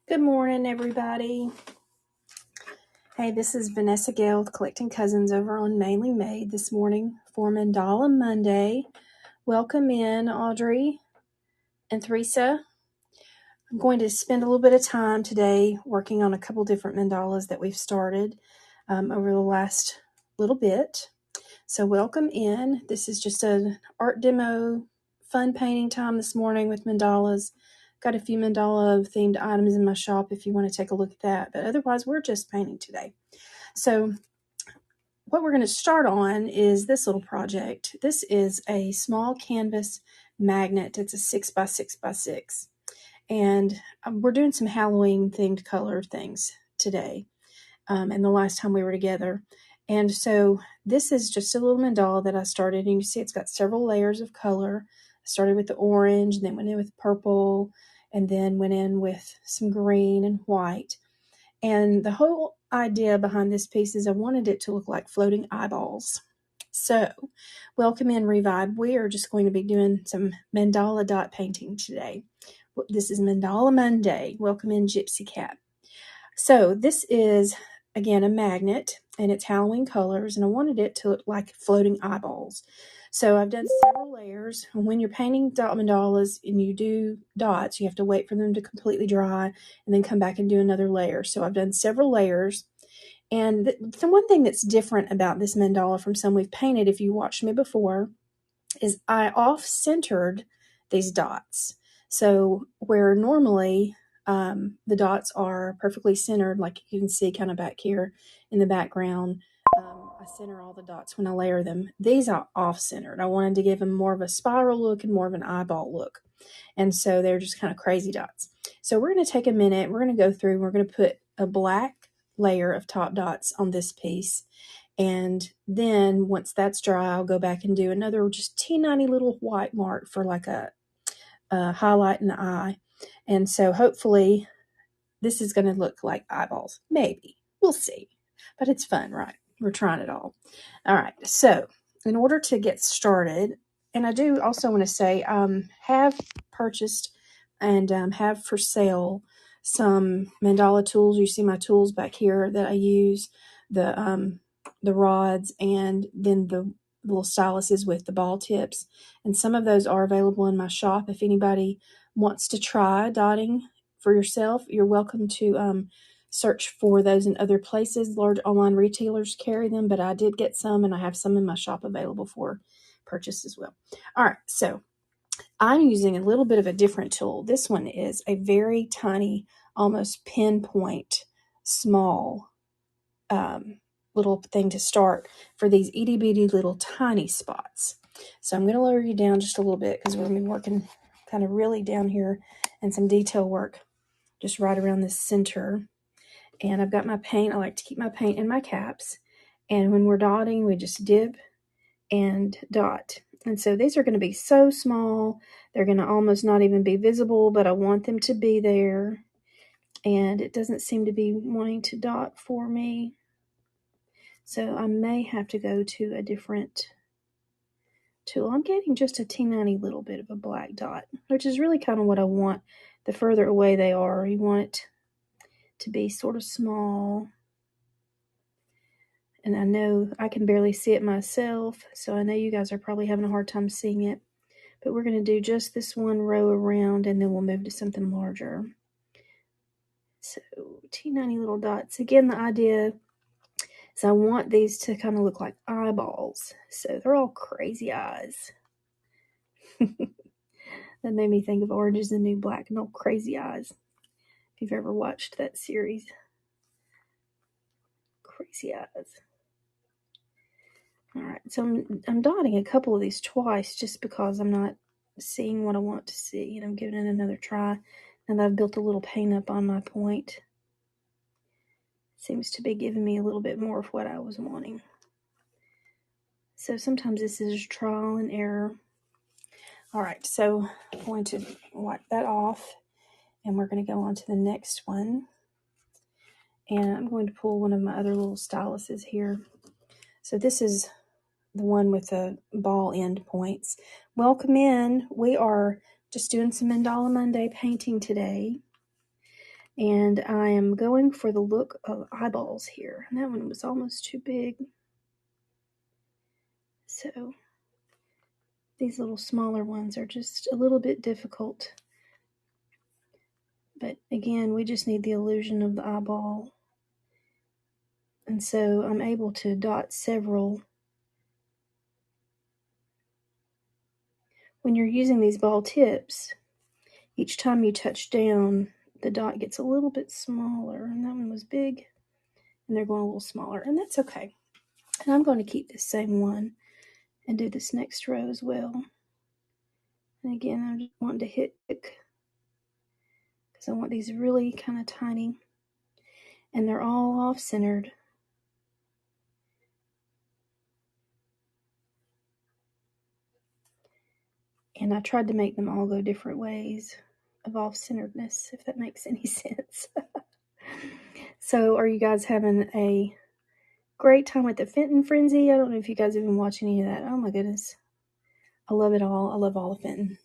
Good morning, everybody. Hey, this is Vanessa Gale with Collecting Cousins over on Mainly Made this morning for Mandala Monday. Welcome in, Audrey and Theresa. I'm going to spend a little bit of time today working on a couple different mandalas that we've started over the last little bit. So welcome in. This is just an art demo, fun painting time this morning with mandalas. Got a few mandala themed items in my shop if you want to take a look at that. But otherwise, we're just painting today. So what we're going to start on is this little project. This is a small canvas magnet. It's a 6x6x6. And we're doing some Halloween themed color things today. And the last time we were together. And so this is just a little mandala that I started. And you see it's got several layers of color. I started with the orange, and then went in with purple, and then went in with some green and white. And the whole idea behind this piece is I wanted it to look like floating eyeballs. So, welcome in, Revive. We are just going to be doing some mandala dot painting today. This is Mandala Monday. Welcome in, Gypsy Cat. So, this is, again, a magnet, and it's Halloween colors, and I wanted it to look like floating eyeballs. So I've done several layers. When you're painting dot mandalas and you do dots, you have to wait for them to completely dry and then come back and do another layer. So I've done several layers. And the one thing that's different about this mandala from some we've painted, if you watched me before, is I off-centered these dots. So where normally the dots are perfectly centered, like you can see kind of back here in the background, I center all the dots when I layer them. These are off-centered. I wanted to give them more of a spiral look and more of an eyeball look. And so they're just kind of crazy dots. So we're going to take a minute. We're going to go through. We're going to put a black layer of top dots on this piece. And then once that's dry, I'll go back and do another just teeny little white mark for like a highlight in the eye. And so hopefully this is going to look like eyeballs. Maybe. We'll see. But it's fun, right? We're trying it all. All right. So in order to get started, and I do also want to say, have purchased and have for sale some mandala tools. You see my tools back here that I use, the rods, and then the little styluses with the ball tips. And some of those are available in my shop. If anybody wants to try dotting for yourself, you're welcome to search for those in other places. Large online retailers carry them, but I did get some, and I have some in my shop available for purchase as well. All right, so I'm using a little bit of a different tool. This one is a very tiny, almost pinpoint, small little thing to start for these itty bitty little tiny spots. So I'm going to lower you down just a little bit because we're going to be working kind of really down here and some detail work just right around this center. And I've got my paint. I like to keep my paint in my caps. And when we're dotting, we just dip and dot. And so these are going to be so small, they're going to almost not even be visible, but I want them to be there. And it doesn't seem to be wanting to dot for me. So I may have to go to a different tool. I'm getting just a teeny little bit of a black dot, which is really kind of what I want. The further away they are, you want it to be sort of small. And I know I can barely see it myself, so I know you guys are probably having a hard time seeing it. But we're going to do just this one row around, and then we'll move to something larger. So teeny little dots. Again, the idea is I want these to kind of look like eyeballs. So they're all crazy eyes. That made me think of Orange is the New Black and all crazy eyes. If you've ever watched that series. Crazy eyes. All right, so I'm dotting a couple of these twice just because I'm not seeing what I want to see, and I'm giving it another try. And I've built a little paint up on my point. Seems to be giving me a little bit more of what I was wanting. So sometimes this is trial and error. All right, so I'm going to wipe that off, and we're going to go on to the next one. And I'm going to pull one of my other little styluses here. So this is the one with the ball end points. Welcome in. We are just doing some Mandala Monday painting today. And I am going for the look of eyeballs here. And that one was almost too big. So these little smaller ones are just a little bit difficult. But again, we just need the illusion of the eyeball. And so I'm able to dot several. When you're using these ball tips, each time you touch down, the dot gets a little bit smaller. And that one was big, and they're going a little smaller. And that's okay. And I'm going to keep this same one and do this next row as well. And again, I'm just wanting to hit because I want these really kind of tiny. And they're all off-centered. And I tried to make them all go different ways of off-centeredness, if that makes any sense. So are you guys having a great time with the Fenton Frenzy? I don't know if you guys have been watching any of that. Oh my goodness. I love it all. I love all of Fenton.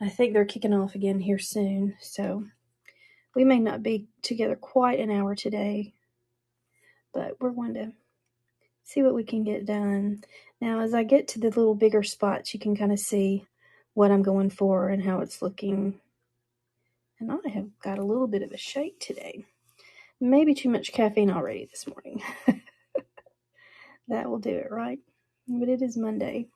I think they're kicking off again here soon. So we may not be together quite an hour today, but we're going to see what we can get done. Now, as I get to the little bigger spots, you can kind of see what I'm going for and how it's looking. And I have got a little bit of a shake today. Maybe too much caffeine already this morning. That will do it, right? But it is Monday.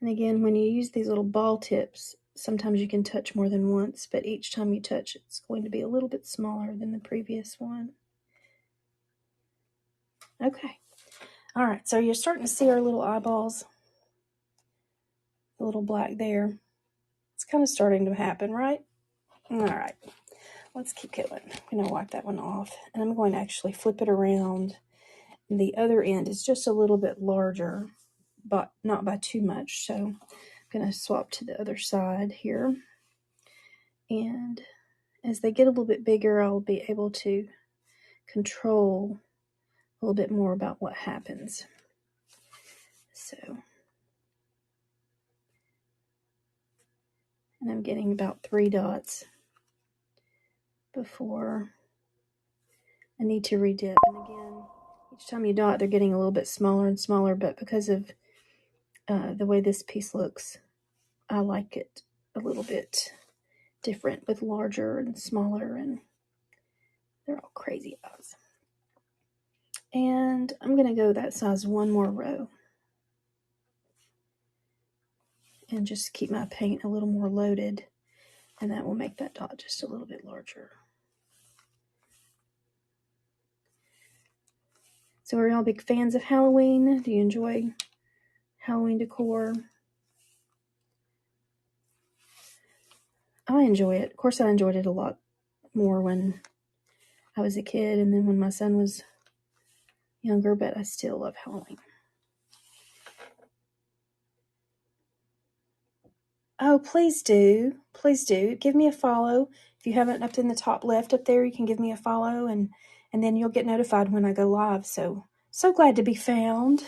And again, when you use these little ball tips, sometimes you can touch more than once, but each time you touch, it's going to be a little bit smaller than the previous one. Okay. All right, so you're starting to see our little eyeballs. The little black there. It's kind of starting to happen, right? All right, let's keep going. I'm going to wipe that one off, and I'm going to actually flip it around. The other end is just a little bit larger, but not by too much. So I'm going to swap to the other side here. And as they get a little bit bigger, I'll be able to control a little bit more about what happens. So, and I'm getting about 3 dots before I need to redip. And again, each time you dot, they're getting a little bit smaller and smaller, but because of the way this piece looks, I like it a little bit different with larger and smaller, and they're all crazy eyes. And I'm going to go that size one more row and just keep my paint a little more loaded, and that will make that dot just a little bit larger. So are y'all big fans of Halloween? Do you enjoy Halloween decor? I enjoy it. Of course, I enjoyed it a lot more when I was a kid and then when my son was younger, but I still love Halloween. Oh, please do. Please do. Give me a follow. If you haven't, up in the top left up there, you can give me a follow, and then you'll get notified when I go live. So glad to be found.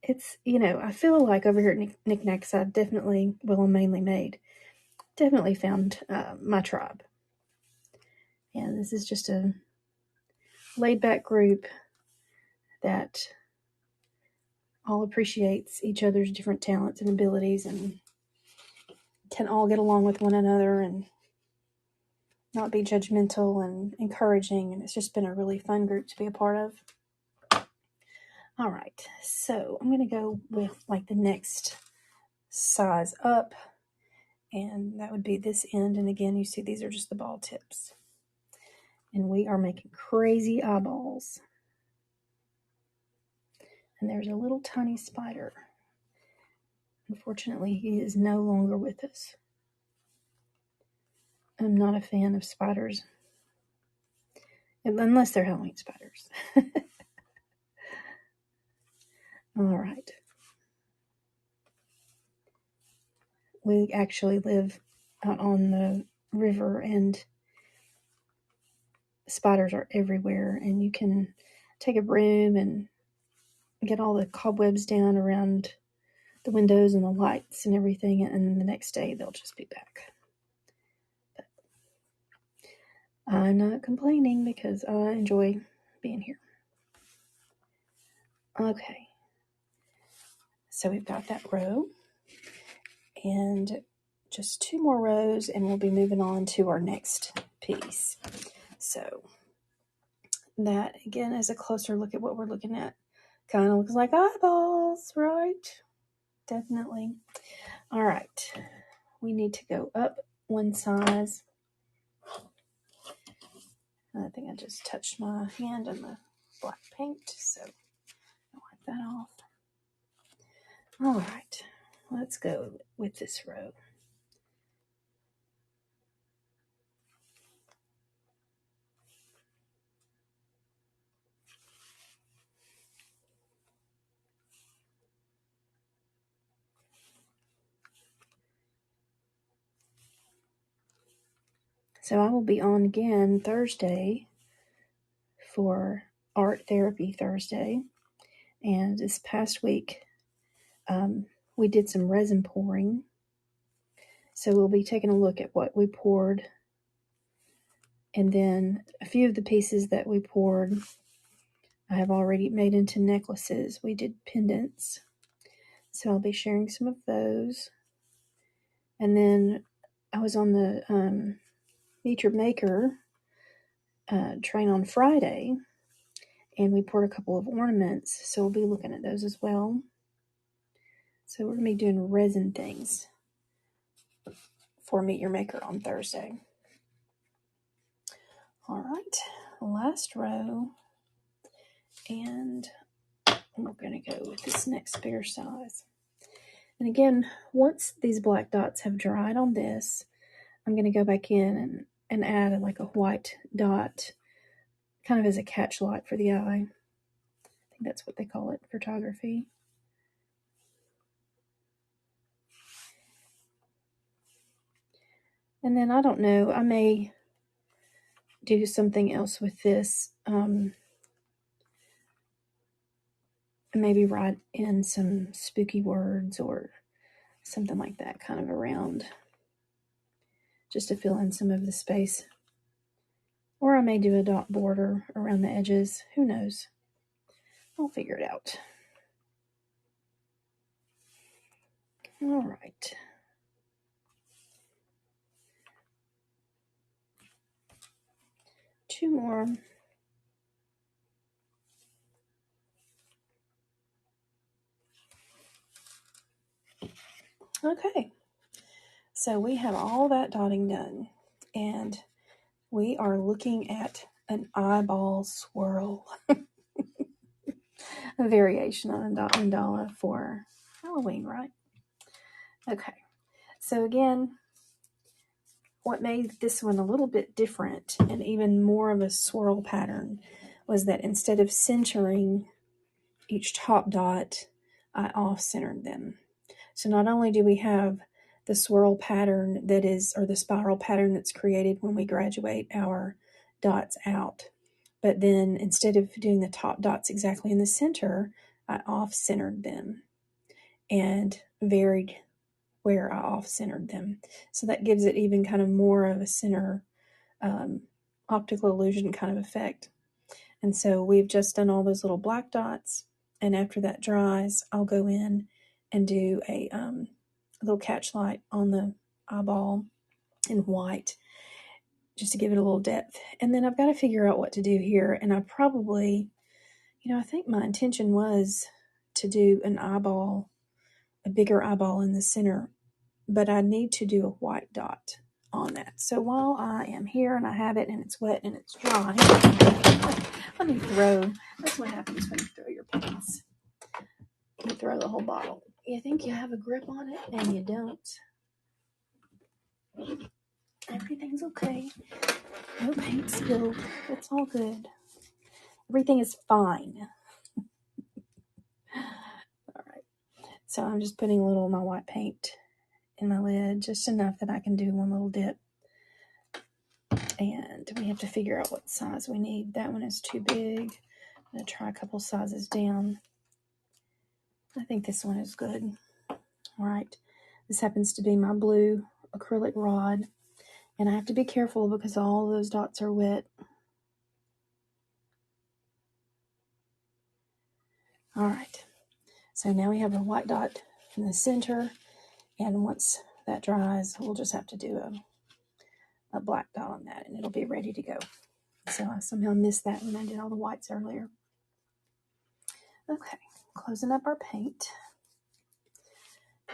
It's, I feel like over here at Niknax, I've definitely, well, I'm mainly made, definitely found my tribe. And this is just a laid-back group that all appreciates each other's different talents and abilities and can all get along with one another and not be judgmental and encouraging. And it's just been a really fun group to be a part of. All right, so I'm going to go with like the next size up, and that would be this end. And again, you see these are just the ball tips. And we are making crazy eyeballs. And there's a little tiny spider. Unfortunately, he is no longer with us. I'm not a fan of spiders, unless they're Halloween spiders. All right. We actually live out on the river, and spiders are everywhere, and you can take a broom and get all the cobwebs down around the windows and the lights and everything, and then the next day they'll just be back. But I'm not complaining because I enjoy being here. Okay, so we've got that row, and just 2 more rows, and we'll be moving on to our next piece. So that, again, is a closer look at what we're looking at. Kind of looks like eyeballs, right? Definitely. All right. We need to go up 1 size. I think I just touched my hand on the black paint, so I'll wipe that off. All right. Let's go with this row. So I will be on again Thursday for Art Therapy Thursday. And this past week, we did some resin pouring. So we'll be taking a look at what we poured. And then a few of the pieces that we poured, I have already made into necklaces. We did pendants. So I'll be sharing some of those. And then I was on the Meet Your Maker train on Friday, and we poured a couple of ornaments, so we'll be looking at those as well. So we're going to be doing resin things for Meet Your Maker on Thursday. All right, last row, and we're going to go with this next bigger size. And again, once these black dots have dried on this, I'm going to go back in and add like a white dot, kind of as a catch light for the eye. I think that's what they call it, photography. And then I don't know, I may do something else with this. Maybe write in some spooky words or something like that kind of around, just to fill in some of the space. Or I may do a dot border around the edges. Who knows? I'll figure it out. All right. Two more. Okay. So we have all that dotting done, and we are looking at an eyeball swirl. A variation on a mandala for Halloween, right? Okay. So again, what made this one a little bit different and even more of a swirl pattern was that instead of centering each top dot, I off-centered them. So not only do we have the swirl pattern that is, or the spiral pattern that's created when we graduate our dots out, but then instead of doing the top dots exactly in the center, I off-centered them and varied where I off-centered them. So that gives it even kind of more of a center optical illusion kind of effect. And so we've just done all those little black dots, and after that dries, I'll go in and do a little catch light on the eyeball in white, just to give it a little depth. And then I've got to figure out what to do here, and I probably, I think my intention was to do an eyeball, a bigger eyeball in the center, but I need to do a white dot on that. So while I am here and I have it and it's wet and it's dry, let me throw. That's what happens when you throw your paints. You throw the whole bottle. You think you have a grip on it and you don't. Everything's okay. No paint spilled. It's all good. Everything is fine. All right. So I'm just putting a little of my white paint in my lid, just enough that I can do one little dip. And we have to figure out what size we need. That one is too big. I'm going to try a couple sizes down. I think this one is good. All right. This happens to be my blue acrylic rod. And I have to be careful because all those dots are wet. All right. So now we have a white dot in the center. And once that dries, we'll just have to do a black dot on that and it'll be ready to go. So I somehow missed that when I did all the whites earlier. Okay, closing up our paint.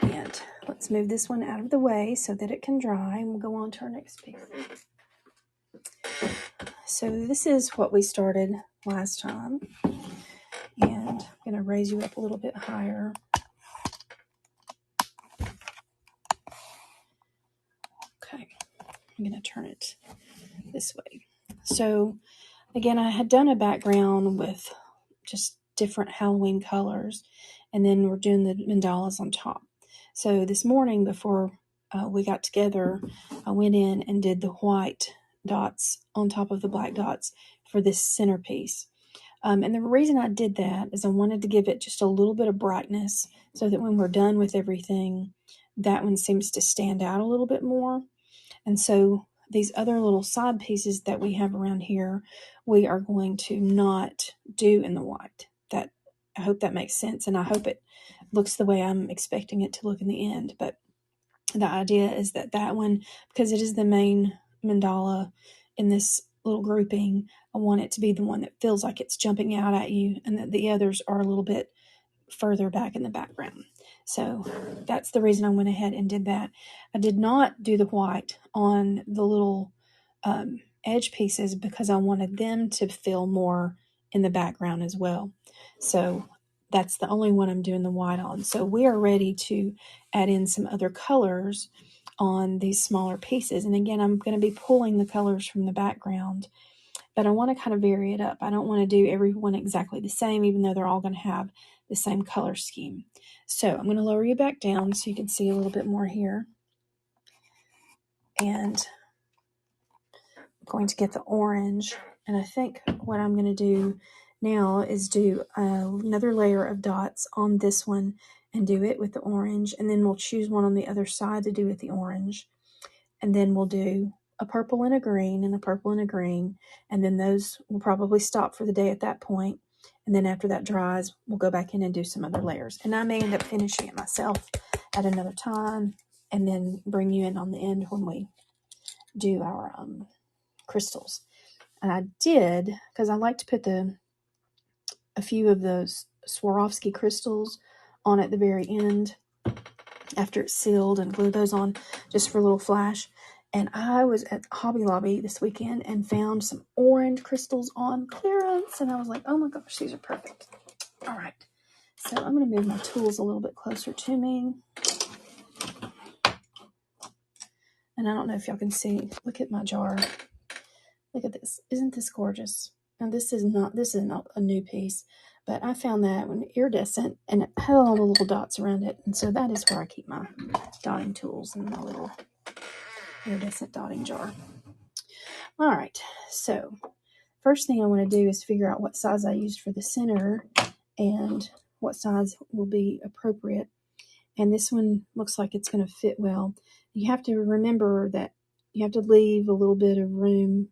And let's move this one out of the way so that it can dry, and we'll go on to our next piece. So this is what we started last time. And I'm going to raise you up a little bit higher. Okay, I'm going to turn it this way. So again, I had done a background with just different Halloween colors, and then we're doing the mandalas on top. So this morning before we got together, I went in and did the white dots on top of the black dots for this centerpiece. And the reason I did that is I wanted to give it just a little bit of brightness so that when we're done with everything, that one seems to stand out a little bit more. And so these other little side pieces that we have around here, we are going to not do in the white. That, I hope that makes sense, and I hope it looks the way I'm expecting it to look in the end. But the idea is that that one, because it is the main mandala in this little grouping, I want it to be the one that feels like it's jumping out at you, and that the others are a little bit further back in the background. So that's the reason I went ahead and did that. I did not do the white on the little edge pieces because I wanted them to feel more in the background as well. So that's the only one I'm doing the white on. So we are ready to add in some other colors on these smaller pieces. And again, I'm going to be pulling the colors from the background, but I want to kind of vary it up. I don't want to do every one exactly the same, even though they're all going to have the same color scheme. So I'm going to lower you back down so you can see a little bit more here. And I'm going to get the orange. And I think what I'm going to do now is do another layer of dots on this one and do it with the orange. And then we'll choose one on the other side to do with the orange. And then we'll do a purple and a green and a purple and a green. And then those will probably stop for the day at that point. And then after that dries, we'll go back in and do some other layers. And I may end up finishing it myself at another time and then bring you in on the end when we do our crystals. And I did, because I like to put a few of those Swarovski crystals on at the very end after it's sealed, and glue those on just for a little flash. And I was at Hobby Lobby this weekend and found some orange crystals on clearance. And I was like, oh my gosh, these are perfect. All right. So I'm going to move my tools a little bit closer to me. And I don't know if y'all can see. Look at my jar. Look at this. Isn't this gorgeous? Now this is not a new piece, but I found that one iridescent and it had all the little dots around it. And so that is where I keep my dotting tools in my little iridescent dotting jar. All right, so first thing I want to do is figure out what size I used for the center and what size will be appropriate. And this one looks like it's going to fit well. You have to remember that you have to leave a little bit of room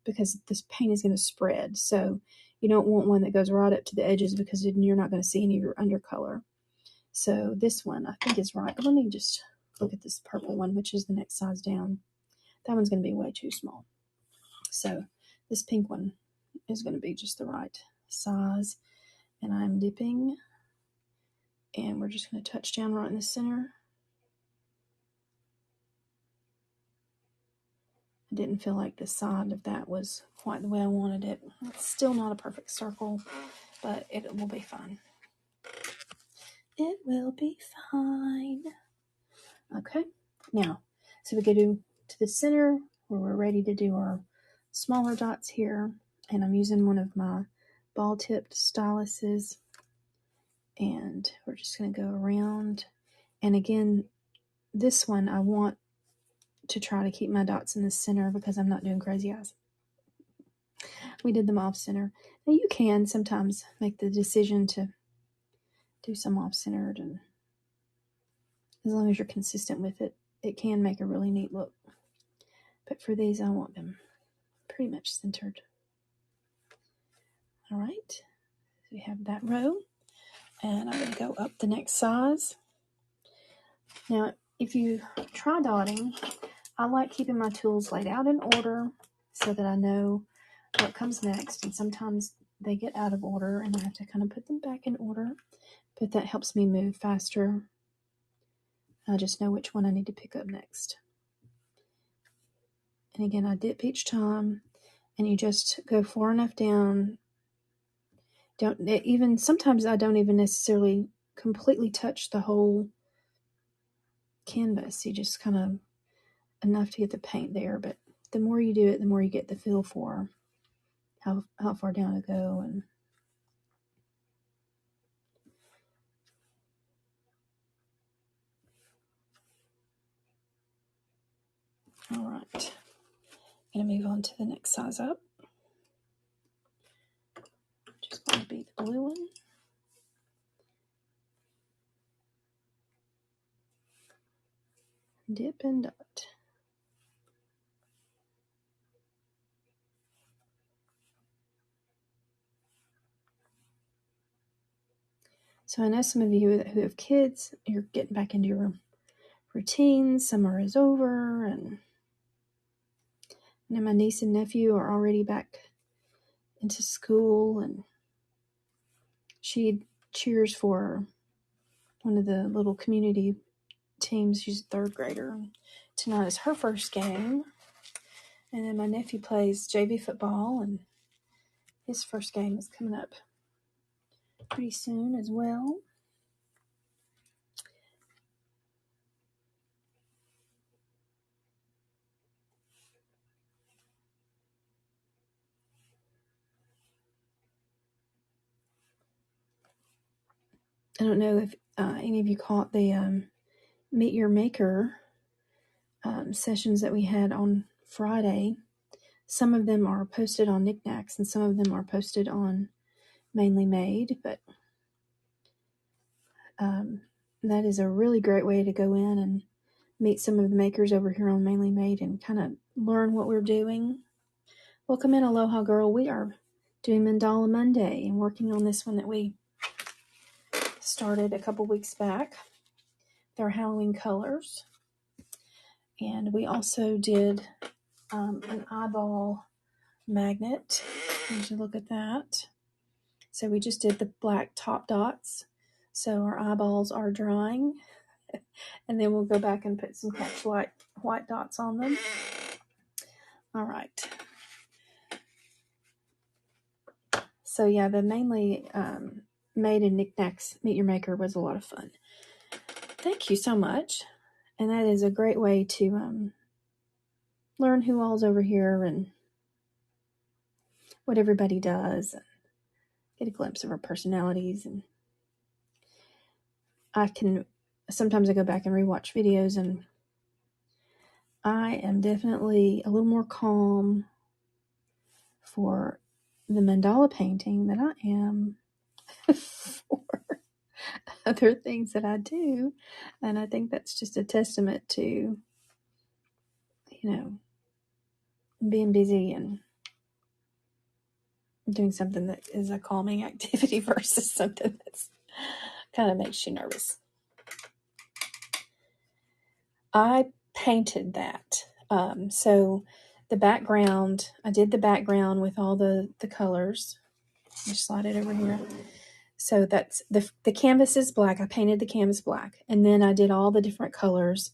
because this paint is going to spread. So you don't want one that goes right up to the edges because then you're not going to see any of your undercolor. So this one I think is right. Let me just look at this purple one, which is the next size down. That one's going to be way too small. So this pink one is going to be just the right size. And I'm dipping. And we're just going to touch down right in the center. I didn't feel like the side of that was quite the way I wanted it. It's still not a perfect circle, but it will be fine. It will be fine. Okay. Now, so we go to the center where we're ready to do our smaller dots here. And I'm using one of my ball-tipped styluses. And we're just going to go around. And again, this one I want to try to keep my dots in the center because I'm not doing crazy eyes. We did them off center. Now you can sometimes make the decision to do some off-centered, and as long as you're consistent with it, it can make a really neat look. But for these, I want them pretty much centered. All right, so we have that row, and I'm going to go up the next size. Now, if you try dotting, I like keeping my tools laid out in order so that I know what comes next, and sometimes they get out of order and I have to kind of put them back in order, but that helps me move faster. I just know which one I need to pick up next. And again, I dip each time, and you just go far enough down. Sometimes I don't even necessarily completely touch the whole canvas. You just kind of enough to get the paint there, but the more you do it, the more you get the feel for how far down to go. And all right, I'm going to move on to the next size up. Just going to be the blue one. Dip and dot. So I know some of you who have kids, you're getting back into your routine. Summer is over, and my niece and nephew are already back into school, and she cheers for one of the little community teams. She's a third grader. Tonight is her first game, and then my nephew plays JV football, and his first game is coming up pretty soon as well. I don't know if any of you caught the Meet Your Maker sessions that we had on Friday. Some of them are posted on Niknax, and some of them are posted on Mainly Made, but that is a really great way to go in and meet some of the makers over here on Mainly Made and kind of learn what we're doing. Welcome in, Aloha Girl. We are doing Mandala Monday and working on this one that we started a couple weeks back. They're Halloween colors. And we also did an eyeball magnet. You should look at that. So we just did the black top dots. So our eyeballs are drying. And then we'll go back and put some catch white dots on them. All right. So yeah, the Mainly Made in Niknax Meet Your Maker was a lot of fun. Thank you so much. And that is a great way to learn who all's over here and what everybody does, and get a glimpse of our personalities. And sometimes I go back and rewatch videos, and I am definitely a little more calm for the mandala painting than I am for other things that I do. And I think that's just a testament to, being busy and doing something that is a calming activity versus something that's kind of makes you nervous. I painted that. So the background, I did the background with all the colors. Just slide it over here. So that's the canvas is black. I painted the canvas black, and then I did all the different colors,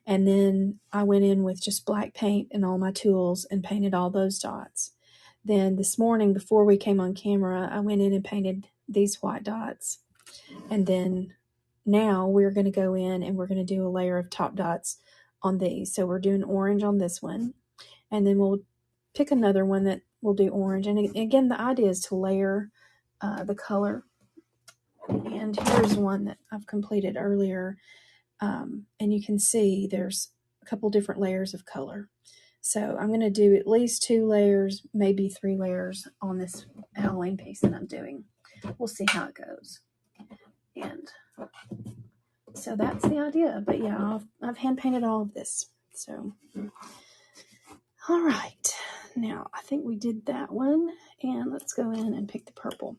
and then I went in with just black paint and all my tools and painted all those dots. Then this morning, before we came on camera, I went in and painted these white dots, and then now we're going to go in and we're going to do a layer of top dots on these. So we're doing orange on this one, and then we'll pick another one that we'll do orange. And again, the idea is to layer the color. And here's one that I've completed earlier. And you can see there's a couple different layers of color. So I'm going to do at least 2 layers, maybe 3 layers on this Halloween piece that I'm doing. We'll see how it goes. And so that's the idea. But yeah, I've hand painted all of this. So, all right. Now, I think we did that one. And let's go in and pick the purple.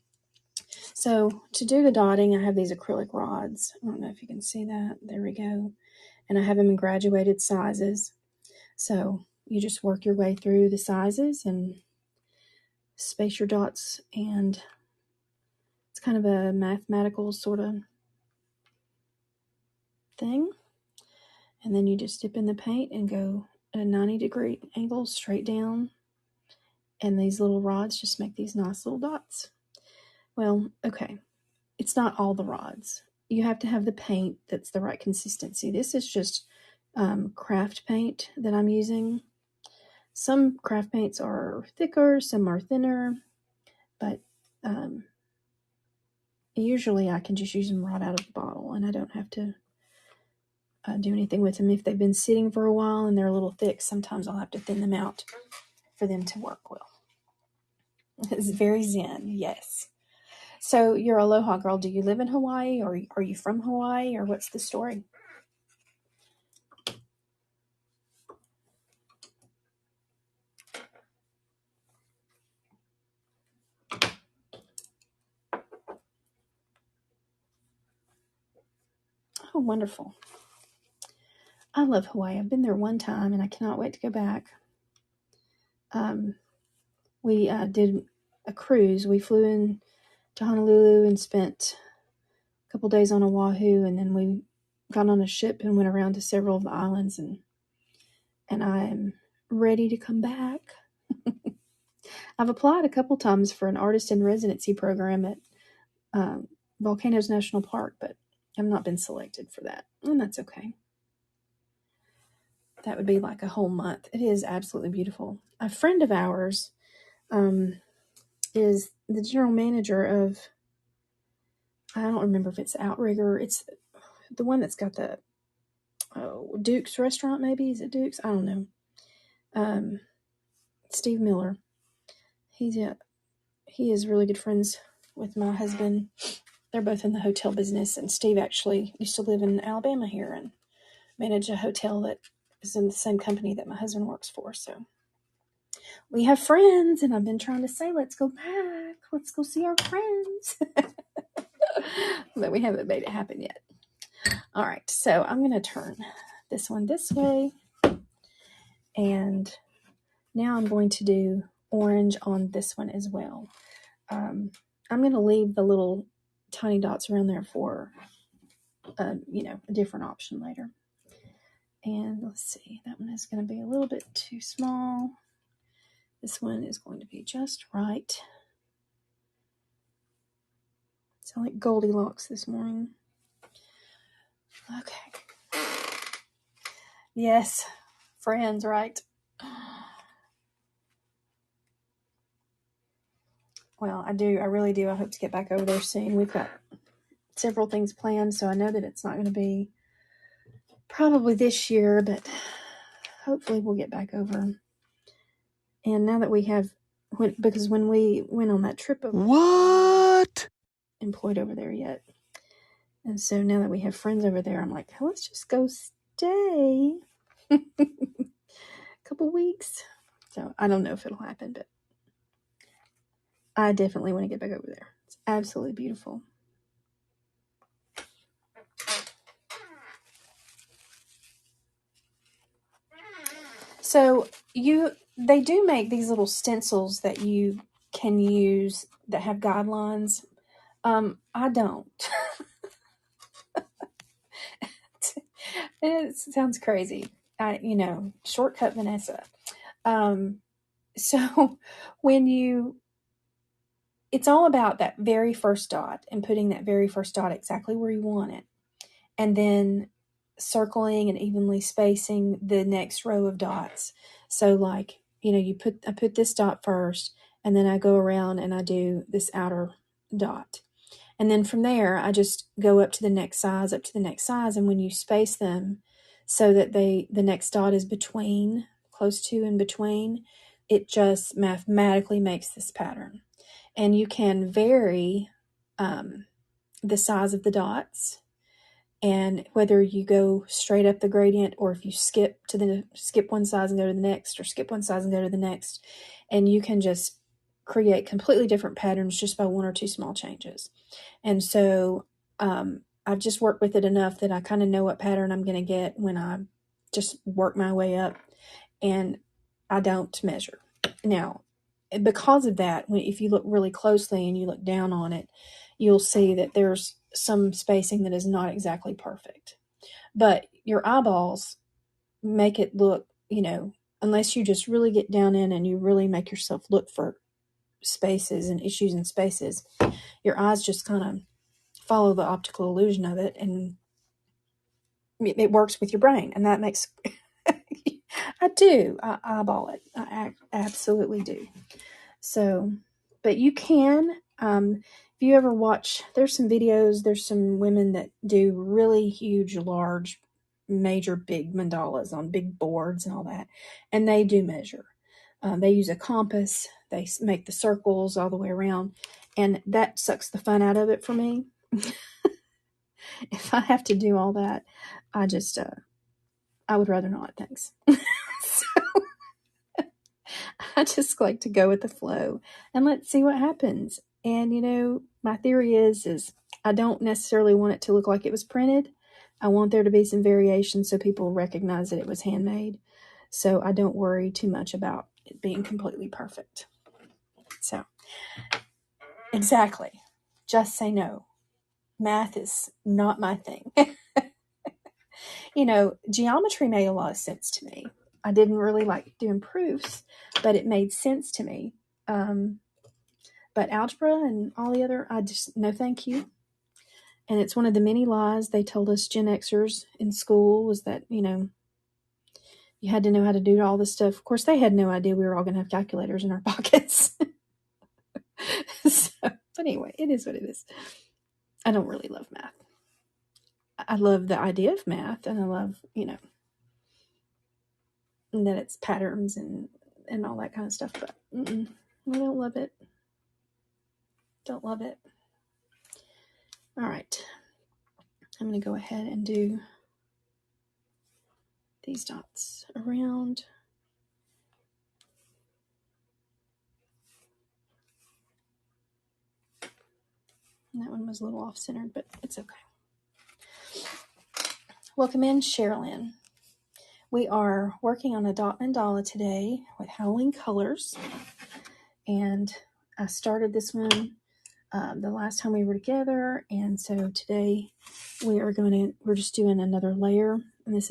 So to do the dotting, I have these acrylic rods. I don't know if you can see that. There we go. And I have them in graduated sizes. So you just work your way through the sizes and space your dots, and it's kind of a mathematical sort of thing. And then you just dip in the paint and go at a 90-degree angle straight down. And these little rods just make these nice little dots. Well, okay. It's not all the rods. You have to have the paint that's the right consistency. This is just craft paint that I'm using. Some craft paints are thicker, some are thinner, but usually I can just use them right out of the bottle, and I don't have to do anything with them. If they've been sitting for a while and they're a little thick, sometimes I'll have to thin them out for them to work well. It's very zen, yes. So you're Aloha girl. Do you live in Hawaii, or are you from Hawaii, or what's the story? Oh, wonderful. I love Hawaii. I've been there one time, and I cannot wait to go back. We did a cruise. We flew in to Honolulu and spent a couple days on Oahu, and then we got on a ship and went around to several of the islands, and I'm ready to come back. I've applied a couple times for an artist in residency program at Volcanoes National Park, but I've not been selected for that, and that's okay. That would be like a whole month. It is absolutely beautiful. A friend of ours is the general manager of, I don't remember if it's Outrigger. It's the one that's got the Duke's restaurant, maybe. Is it Duke's? I don't know. Steve Miller. He is really good friends with my husband. They're both in the hotel business, and Steve actually used to live in Alabama here and manage a hotel that is in the same company that my husband works for. So we have friends, and I've been trying to say, let's go back. Let's go see our friends. But we haven't made it happen yet. All right, so I'm going to turn this one this way. And now I'm going to do orange on this one as well. I'm going to leave the little tiny dots around there for, a different option later. And let's see, that one is going to be a little bit too small. This one is going to be just right. Sound like Goldilocks this morning. Okay. Yes, friends, right? Well, I really do. I hope to get back over there soon. We've got several things planned, so I know that it's not going to be probably this year, but hopefully we'll get back over. And now that we have, because when we went on that trip, What? Employed over there yet. And so now that we have friends over there, I'm like, let's just go stay a couple weeks. So I don't know if it'll happen, but I definitely want to get back over there. It's absolutely beautiful. So they do make these little stencils that you can use that have guidelines. I don't. It sounds crazy. Shortcut Vanessa. So it's all about that very first dot and putting that very first dot exactly where you want it. And then circling and evenly spacing the next row of dots. So like, I put this dot first, and then I go around and I do this outer dot. And then from there, I just go up to the next size. And when you space them so that the next dot is between, close to and between, it just mathematically makes this pattern. And you can vary the size of the dots, and whether you go straight up the gradient or if you skip one size and go to the next, or skip one size and go to the next, and you can just create completely different patterns just by one or two small changes. And so I've just worked with it enough that I kind of know what pattern I'm going to get when I just work my way up, and I don't measure. Now, because of that, if you look really closely and you look down on it, you'll see that there's some spacing that is not exactly perfect. But your eyeballs make it look, unless you just really get down in and you really make yourself look for spaces and issues in spaces, your eyes just kind of follow the optical illusion of it, and it works with your brain, and that makes I eyeball it. I absolutely do. So, but you can, if you ever watch, there's some videos, there's some women that do really huge, large, major, big mandalas on big boards and all that, and they do measure. They use a compass, they make the circles all the way around, and that sucks the fun out of it for me. If I have to do all that, I just, I would rather not, thanks. So I just like to go with the flow and let's see what happens. And my theory is I don't necessarily want it to look like it was printed. I want there to be some variation so people recognize that it was handmade. So I don't worry too much about it being completely perfect. So, exactly. Just say no. Math is not my thing. Geometry made a lot of sense to me. I didn't really like doing proofs, but it made sense to me. But algebra and all the other, I just, no thank you. And it's one of the many lies they told us Gen Xers in school, was that, you had to know how to do all this stuff. Of course, they had no idea we were all going to have calculators in our pockets. But anyway, it is what it is. I don't really love math. I love the idea of math, and I love, that it's patterns and all that kind of stuff, but I don't love it. Don't love it. All right. I'm going to go ahead and do these dots around. And that one was a little off-centered, but it's okay. Welcome in, Sherilyn. We are working on a dot mandala today with Howling Colors. And I started this one the last time we were together. And so today we're just doing another layer. And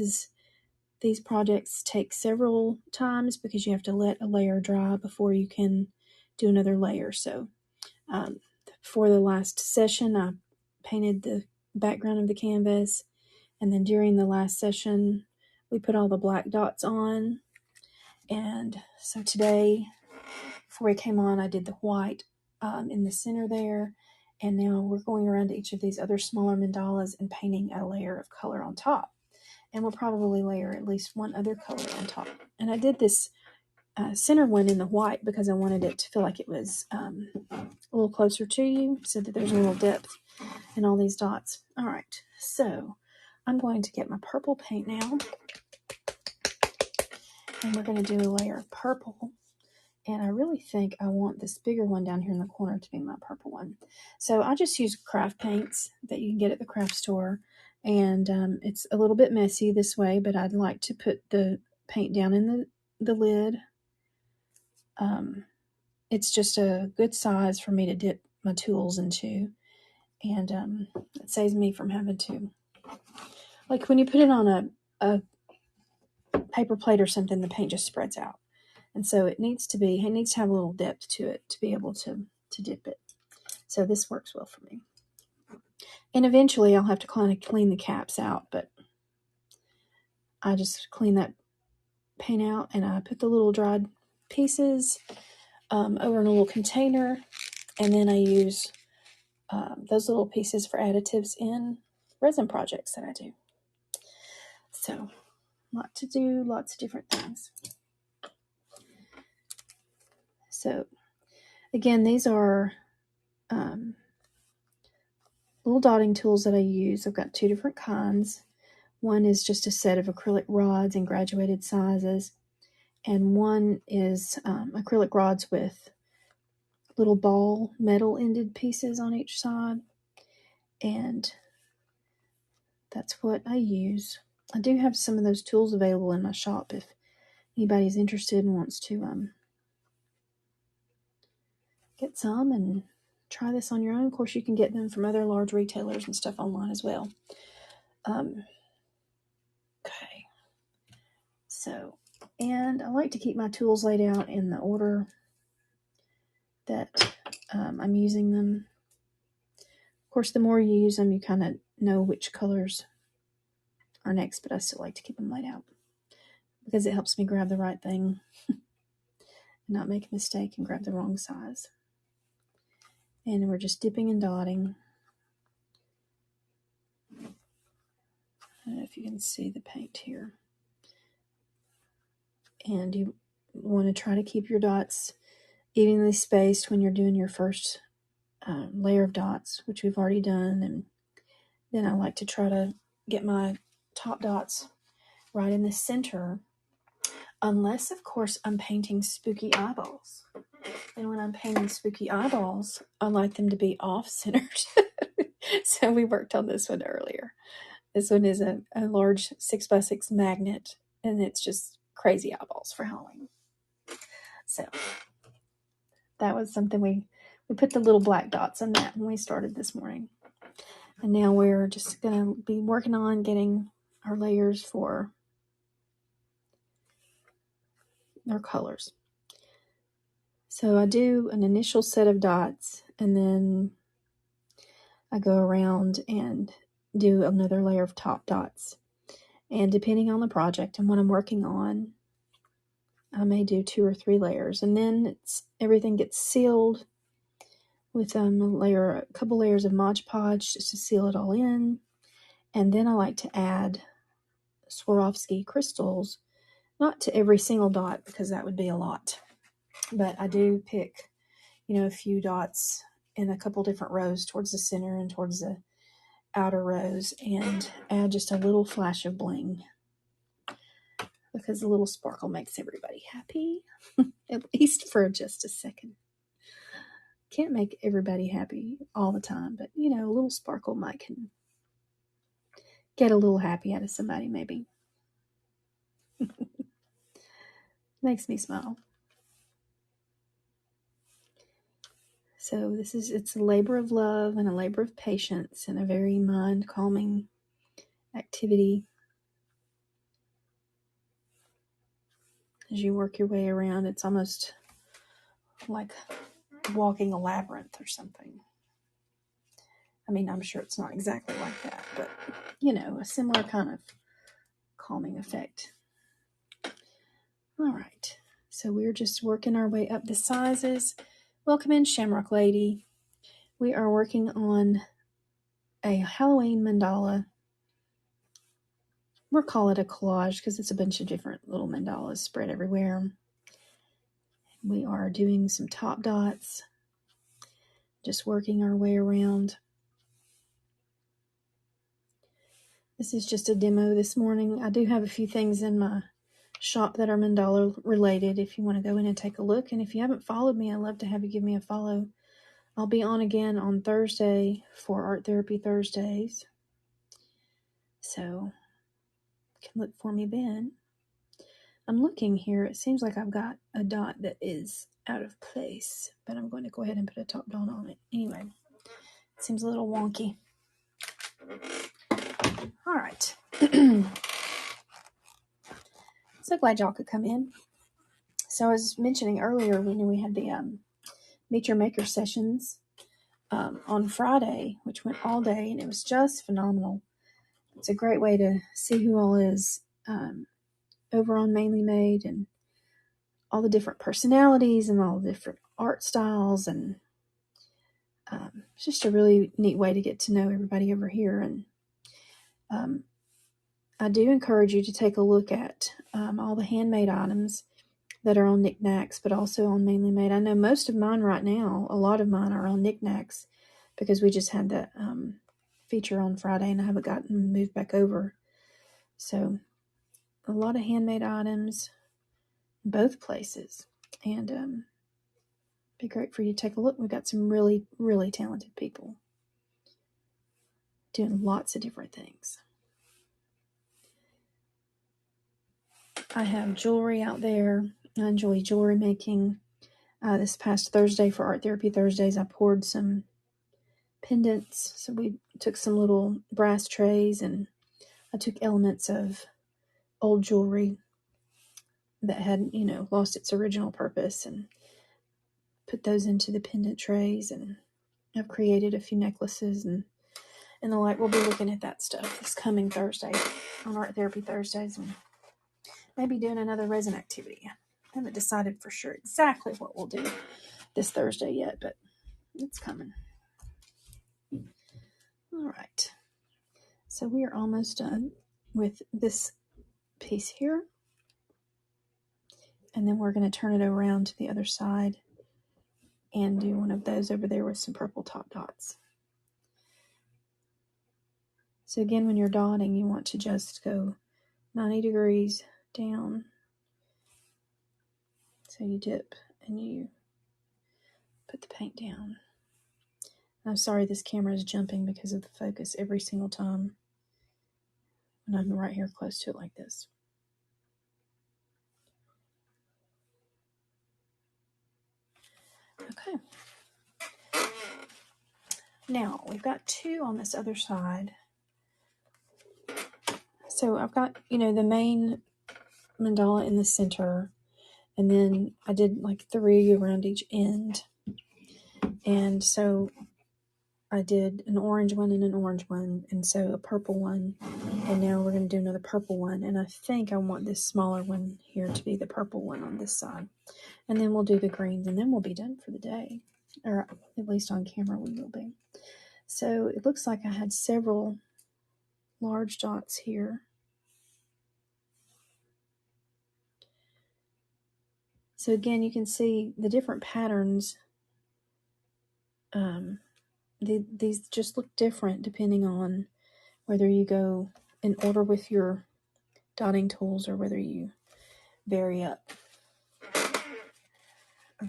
these projects take several times because you have to let a layer dry before you can do another layer. So for the last session, I painted the background of the canvas. And then during the last session, we put all the black dots on. And so today, before we came on, I did the white in the center there. And now we're going around to each of these other smaller mandalas and painting a layer of color on top. And we'll probably layer at least one other color on top. And I did this center one in the white because I wanted it to feel like it was a little closer to you, so that there's a little depth in all these dots. All right, so I'm going to get my purple paint now, and we're going to do a layer of purple. And I really think I want this bigger one down here in the corner to be my purple one. So I just use craft paints that you can get at the craft store. And it's a little bit messy this way, but I'd like to put the paint down in the lid. It's just a good size for me to dip my tools into. And it saves me from having to, like when you put it on a paper plate or something, the paint just spreads out. And so it needs to have a little depth to it to be able to dip it. So this works well for me. And eventually I'll have to kind of clean the caps out, but I just clean that paint out and I put the little dried pieces over in a little container. And then I use those little pieces for additives in resin projects that I do. So, lots of different things. So, again, these are little dotting tools that I use. I've got 2 different kinds. One is just a set of acrylic rods in graduated sizes, and one is acrylic rods with little ball metal ended pieces on each side, and that's what I use. I do have some of those tools available in my shop if anybody's interested and wants to get some and try this on your own. Of course, you can get them from other large retailers and stuff online as well. Okay. So, and I like to keep my tools laid out in the order that I'm using them. Of course, the more you use them, you kind of know which colors are next, but I still like to keep them laid out because it helps me grab the right thing and not make a mistake and grab the wrong size. And we're just dipping and dotting. I don't know if you can see the paint here. And you want to try to keep your dots evenly spaced when you're doing your first layer of dots, which we've already done. And then I like to try to get my top dots right in the center, unless, of course, I'm painting spooky eyeballs. And when I'm painting spooky eyeballs, I like them to be off-centered. So we worked on this one earlier. This one is a large 6x6 magnet, and it's just crazy eyeballs for Halloween. So that was something we put the little black dots on that when we started this morning. And now we're just going to be working on getting our layers for their colors. So I do an initial set of dots, and then I go around and do another layer of top dots. And depending on the project and what I'm working on, I may do 2 or 3 layers. And then everything gets sealed with a couple layers of Mod Podge just to seal it all in. And then I like to add Swarovski crystals, not to every single dot because that would be a lot. But I do pick, a few dots in a couple different rows towards the center and towards the outer rows, and add just a little flash of bling because a little sparkle makes everybody happy, at least for just a second. Can't make everybody happy all the time, but a little sparkle might can get a little happy out of somebody, maybe. Makes me smile. So it's a labor of love and a labor of patience and a very mind-calming activity as you work your way around. It's almost like walking a labyrinth or something. I mean, I'm sure it's not exactly like that, but, a similar kind of calming effect. All right, so we're just working our way up the sizes. Welcome in, Shamrock Lady. We are working on a Halloween mandala. We'll call it a collage because it's a bunch of different little mandalas spread everywhere. We are doing some top dots, just working our way around. This is just a demo this morning. I do have a few things in my shop that are mandala related if you want to go in and take a look. And if you haven't followed me, I'd love to have you give me a follow. I'll be on again on Thursday for Art Therapy Thursdays. So you can look for me then. I'm looking here. It seems like I've got a dot that is out of place, but I'm going to go ahead and put a top dot on it. Anyway, it seems a little wonky. All right. So glad y'all could come in. So I was mentioning earlier, we had the Meet Your Maker sessions on Friday, which went all day, and it was just phenomenal. It's a great way to see who all is over on Mainly Made and all the different personalities and all the different art styles, and it's just a really neat way to get to know everybody over here. And I do encourage you to take a look at all the handmade items that are on Niknax, but also on Mainly Made. I know most of mine right now, a lot of mine are on Niknax because we just had the feature on Friday, and I haven't gotten moved back over. So a lot of handmade items in both places, and be great for you to take a look. We've got some really, really talented people doing lots of different things. I have jewelry out there. I enjoy jewelry making. This past Thursday for Art Therapy Thursdays, I poured some pendants. So we took some little brass trays, and I took elements of old jewelry that had, lost its original purpose and put those into the pendant trays. And I've created a few necklaces and the like. We'll be looking at that stuff this coming Thursday on Art Therapy Thursdays, and maybe doing another resin activity. I haven't decided for sure exactly what we'll do this Thursday yet, but it's coming. All right. So we are almost done with this piece here. And then we're going to turn it around to the other side and do one of those over there with some purple top dots. So again, when you're dotting, you want to just go 90 degrees down. So you dip and you put the paint down. I'm sorry this camera is jumping because of the focus every single time when I'm right here close to it like this. Okay. Now, we've got two on this other side. So I've got, the main mandala in the center, and then I did like 3 around each end. And so I did an orange one and an orange one, and so a purple one, and now we're going to do another purple one, and I think I want this smaller one here to be the purple one on this side. And then we'll do the greens, and then we'll be done for the day, or at least on camera we will be. So it looks like I had several large dots here. So again, you can see the different patterns. These just look different depending on whether you go in order with your dotting tools or whether you vary up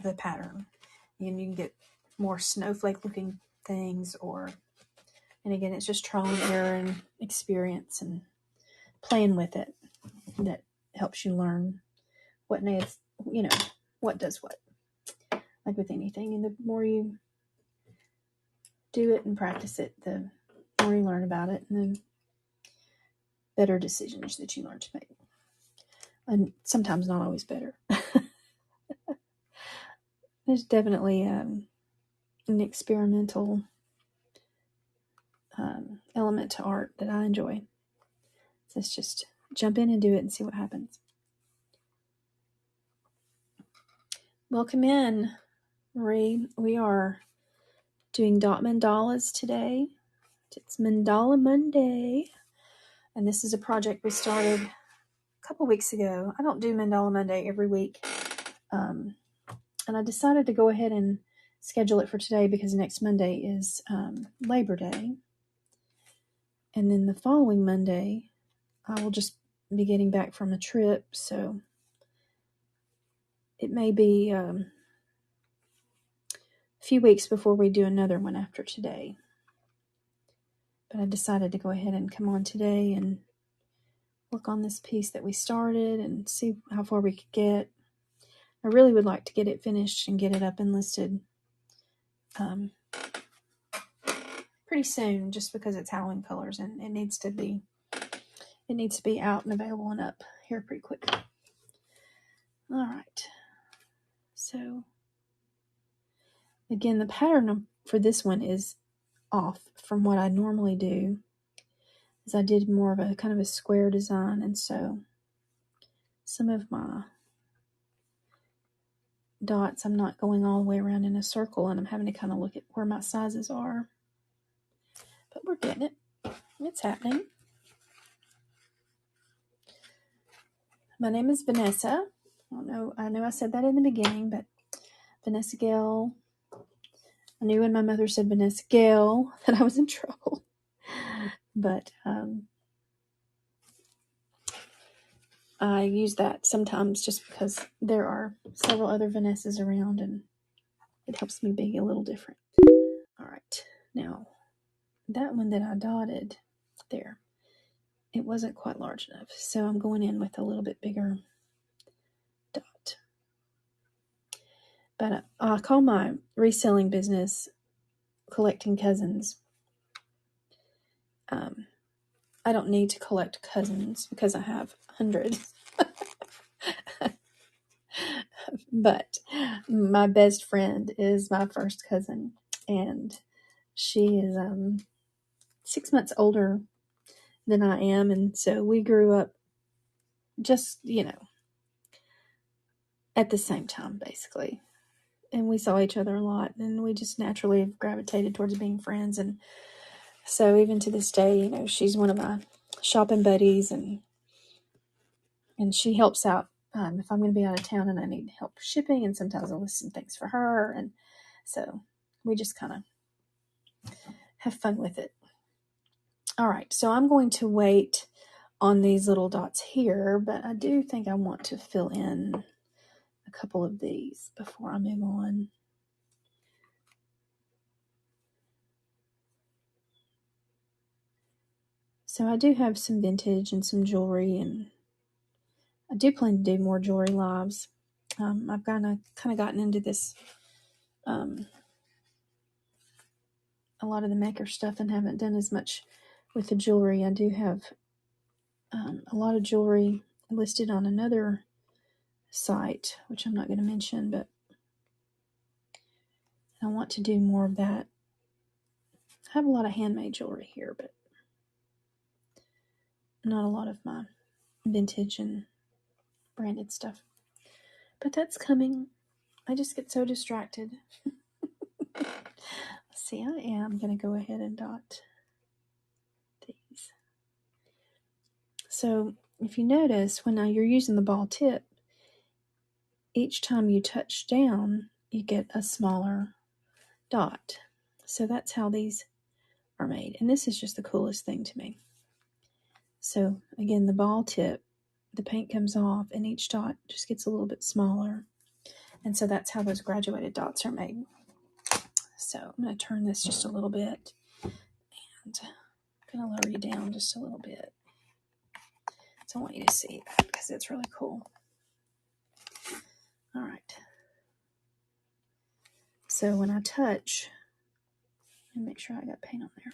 the pattern. And you can get more snowflake looking things, and again, it's just trial and error and experience and playing with it that helps you learn what needs, what does what, like with anything. And the more you do it and practice it, the more you learn about it, and then better decisions that you learn to make. And sometimes not always better. There's definitely an experimental element to art that I enjoy. So let's just jump in and do it and see what happens. Welcome in, Marie. We are doing dot mandalas today. It's Mandala Monday. And this is a project we started a couple weeks ago. I don't do Mandala Monday every week. And I decided to go ahead and schedule it for today because next Monday is Labor Day. And then the following Monday, I will just be getting back from a trip. So it may be a few weeks before we do another one after today. But I decided to go ahead and come on today and work on this piece that we started and see how far we could get. I really would like to get it finished and get it up and listed pretty soon, just because it's Halloween colors and it needs to be out and available and up here pretty quick. All right. So again, the pattern for this one is off from what I normally do, as I did more of a kind of a square design, and so some of my dots I'm not going all the way around in a circle, and I'm having to kind of look at where my sizes are. But we're getting it. It's happening. My name is Vanessa. I know I said that in the beginning, but Vanessa Gale. I knew when my mother said Vanessa Gale that I was in trouble. but I use that sometimes just because there are several other Vanessas around and it helps me be a little different. All right, now that one that I dotted there, it wasn't quite large enough, so I'm going in with a little bit bigger dot. But I call my reselling business Collecting Cousins. I don't need to collect cousins because I have hundreds. But my best friend is my first cousin, and she is 6 months older than I am, and so we grew up just, at the same time, basically. And we saw each other a lot, and we just naturally gravitated towards being friends. And so even to this day, she's one of my shopping buddies, and she helps out if I'm going to be out of town and I need help shipping, and sometimes I'll list some things for her. And so we just kind of have fun with it. All right, so I'm going to wait on these little dots here, but I do think I want to fill in a couple of these before I move on. So I do have some vintage and some jewelry, and I do plan to do more jewelry lives. I've kind of gotten into this, a lot of the maker stuff, and haven't done as much with the jewelry. I do have a lot of jewelry listed on another site, which I'm not going to mention, but I want to do more of that. I have a lot of handmade jewelry here, but not a lot of my vintage and branded stuff. But that's coming. I just get so distracted. Let's see, I am going to go ahead and dot these. So if you notice, when you're using the ball tip, each time you touch down, you get a smaller dot. So that's how these are made. And this is just the coolest thing to me. So again, the ball tip, the paint comes off, and each dot just gets a little bit smaller. And so that's how those graduated dots are made. So I'm going to turn this just a little bit, and I'm going to lower you down just a little bit. So I want you to see that because it's really cool. All right. So when I touch, let me make sure I got paint on there.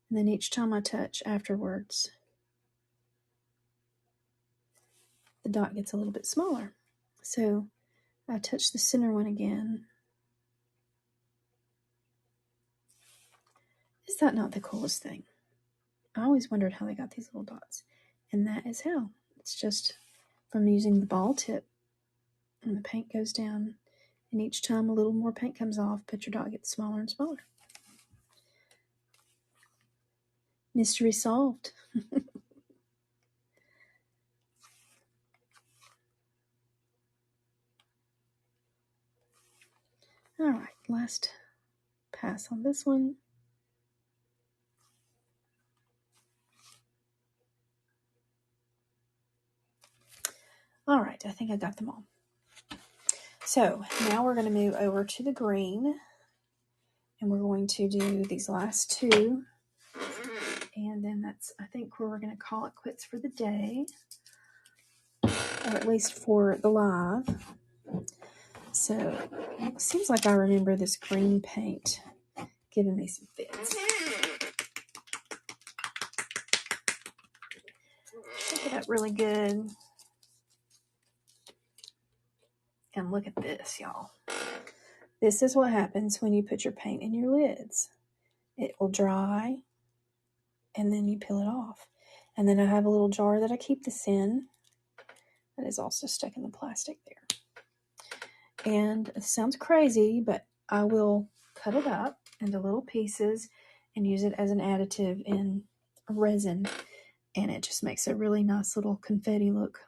And then each time I touch afterwards, the dot gets a little bit smaller. So I touch the center one again. Is that not the coolest thing? I always wondered how they got these little dots. And that is how. It's just from using the ball tip. And the paint goes down. And each time a little more paint comes off, but your dot gets smaller and smaller. Mystery solved. All right, last pass on this one. All right, I think I got them all. So now we're going to move over to the green, and we're going to do these last two. And then that's, I think, where we're going to call it quits for the day, or at least for the live. So it seems like I remember this green paint giving me some fits. Shake it up really good. And look at this, y'all. This is what happens when you put your paint in your lids. It will dry, and then you peel it off. And then I have a little jar that I keep this in that is also stuck in the plastic there. And it sounds crazy, but I will cut it up into little pieces and use it as an additive in resin. And it just makes a really nice little confetti look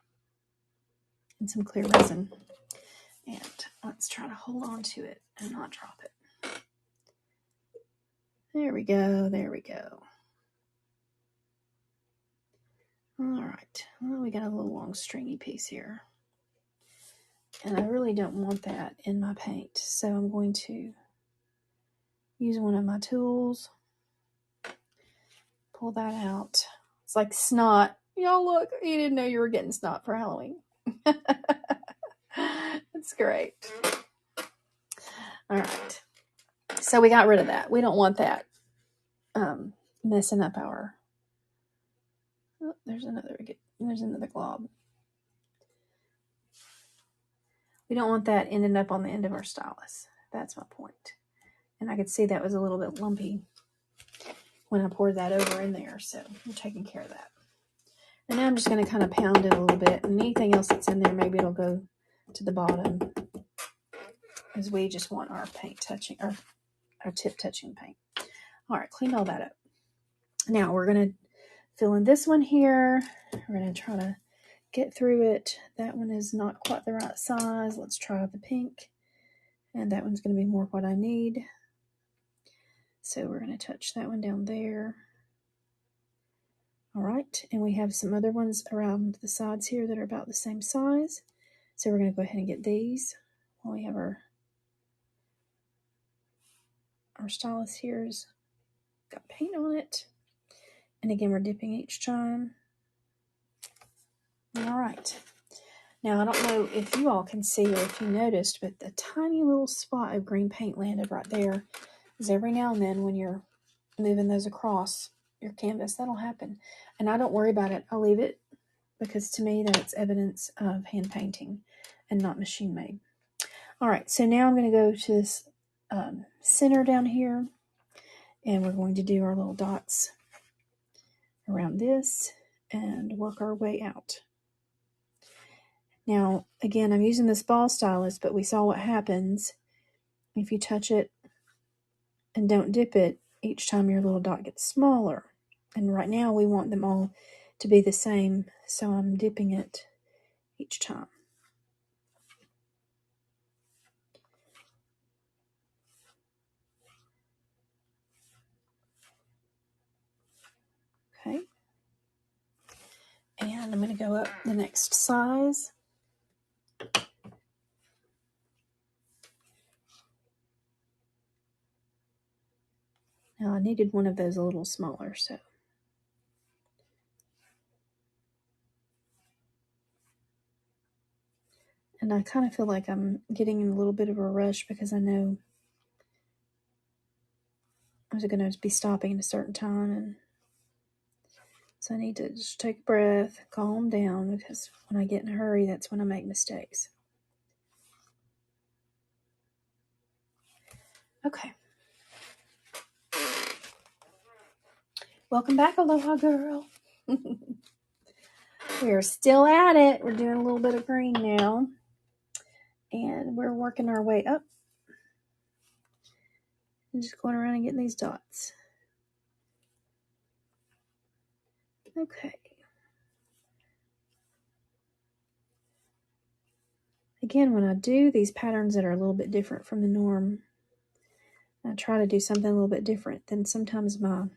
and some clear resin. And let's try to hold on to it and not drop it. There we go. There we go. All right. Well, we got a little long stringy piece here. And I really don't want that in my paint. So I'm going to use one of my tools. Pull that out. It's like snot. Y'all look, you didn't know you were getting snot for Halloween. That's great. All right. So we got rid of that. We don't want that messing up our... Oh, there's another glob. We don't want that ending up on the end of our stylus. That's my point. And I could see that was a little bit lumpy when I poured that over in there. So I'm taking care of that. And now I'm just going to kind of pound it a little bit. And anything else that's in there, maybe it'll go to the bottom. Because we just want our paint touching, our tip touching paint. All right, clean all that up. Now we're going to fill in this one here. We're going to try to get through it. That one is not quite the right size. Let's try the pink. And that one's going to be more what I need. So we're going to touch that one down there. All right, and we have some other ones around the sides here that are about the same size. So we're going to go ahead and get these while we have our stylus here's got paint on it. And again, we're dipping each time. All right. Now, I don't know if you all can see or if you noticed, but the tiny little spot of green paint landed right there is every now and then when you're moving those across your canvas, that'll happen. And I don't worry about it. I'll leave it because to me, that's evidence of hand painting and not machine made. All right, so now I'm going to go to this center down here, and we're going to do our little dots around this and work our way out. Now, again, I'm using this ball stylus, but we saw what happens if you touch it and don't dip it. Each time your little dot gets smaller. And right now we want them all to be the same, so I'm dipping it each time. Okay. And I'm going to go up the next size. Now I needed one of those a little smaller, so. And I kind of feel like I'm getting in a little bit of a rush because I know I was going to be stopping at a certain time, and so I need to just take a breath, calm down, because when I get in a hurry, that's when I make mistakes. Okay. Welcome back, Aloha Girl. We're still at it. We're doing a little bit of green now. And we're working our way up. And just going around and getting these dots. Okay. Again, when I do these patterns that are a little bit different from the norm, I try to do something a little bit different. Then sometimes my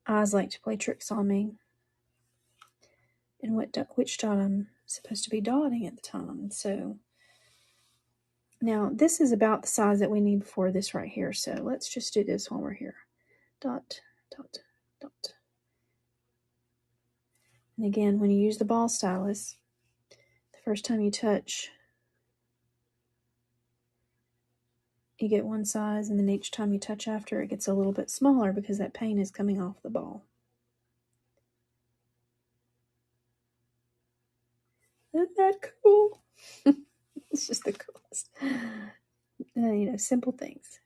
eyes like to play tricks on me. And which dot I'm supposed to be dotting at the time. So now this is about the size that we need for this right here. So let's just do this while we're here. Dot, dot, dot. And again, when you use the ball stylus, the first time you touch, you get one size, and then each time you touch after, it gets a little bit smaller because that paint is coming off the ball. Isn't that cool? It's just the coolest. Simple things.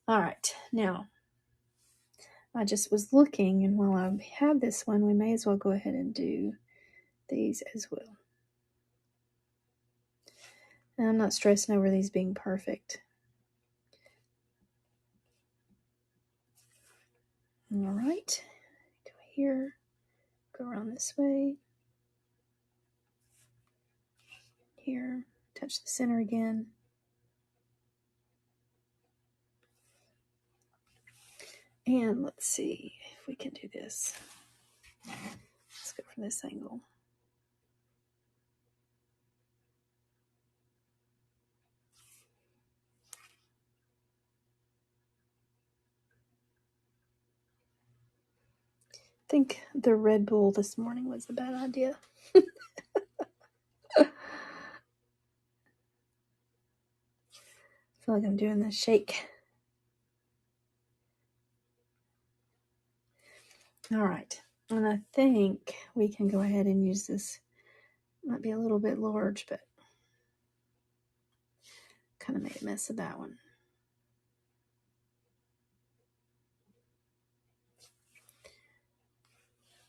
All right, now, I just was looking, and while I have this one, we may as well go ahead and do these as well. And I'm not stressing over these being perfect. All right, go here, go around this way, here, touch the center again. And let's see if we can do this. Let's go from this angle. I think the Red Bull this morning was a bad idea. I feel like I'm doing the shake. All right. And I think we can go ahead and use this. Might be a little bit large, but kind of made a mess of that one.